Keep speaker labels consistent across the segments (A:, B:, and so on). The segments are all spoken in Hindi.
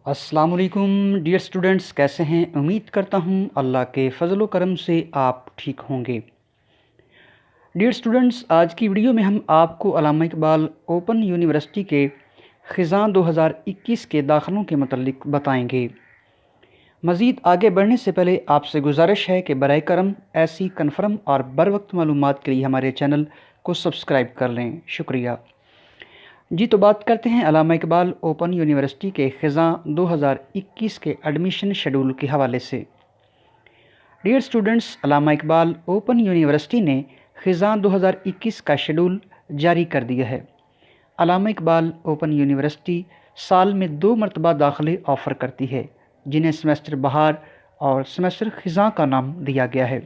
A: अस्सलाम वालेकुम डियर स्टूडेंट्स, कैसे हैं? उम्मीद करता हूं अल्लाह के फ़ज़ल व करम से आप ठीक होंगे। डियर स्टूडेंट्स, आज की वीडियो में हम आपको अल्लामा इकबाल ओपन यूनिवर्सिटी के ख़िज़ां 2021 के दाखिलों के मतलब बताएंगे। मज़ीद आगे बढ़ने से पहले आपसे गुजारिश है कि बराए करम ऐसी कन्फर्म और बर वक्त मालूमात के लिए हमारे चैनल को सब्सक्राइब कर लें। शुक्रिया जी। तो बात करते हैं अल्लामा इकबाल ओपन यूनिवर्सिटी के ख़िज़ां 2021 के एडमिशन शेड्यूल के हवाले से। डियर स्टूडेंट्स, अल्लामा इकबाल ओपन यूनिवर्सिटी ने ख़िज़ां 2021 का शेड्यूल जारी कर दिया है। अल्लामा इकबाल ओपन यूनिवर्सिटी साल में 2 मरतबा दाखिले ऑफ़र करती है, जिन्हें सेमेस्टर बहार और सेमेस्टर ख़िज़ां का नाम दिया गया है।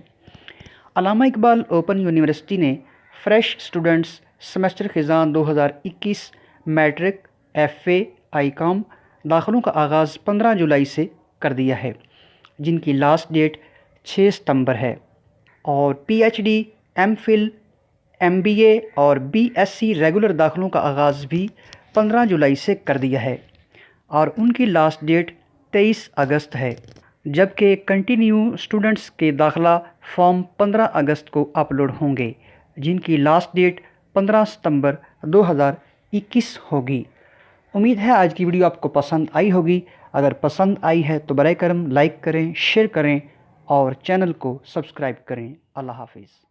A: अल्लामा इकबाल ओपन यूनिवर्सिटी ने फ्रेश स्टूडेंट्स सेमेस्टर ख़िज़ां 2021 मैट्रिक, FA, ICOM दाखिलों का आगाज़ 15 जुलाई से कर दिया है, जिनकी लास्ट डेट 6 सितंबर है। और PhD, MPhil, MBA और BSc रेगुलर दाखिलों का आगाज़ भी 15 जुलाई से कर दिया है और उनकी लास्ट डेट 23 अगस्त है, जबकि कंटिन्यू स्टूडेंट्स के दाखिला फॉर्म 15 अगस्त को अपलोड होंगे, जिनकी लास्ट डेट 15 सितंबर 2021 होगी। उम्मीद है आज की वीडियो आपको पसंद आई होगी। अगर पसंद आई है तो बराए करम लाइक करें, शेयर करें और चैनल को सब्सक्राइब करें। अल्लाह हाफिज़।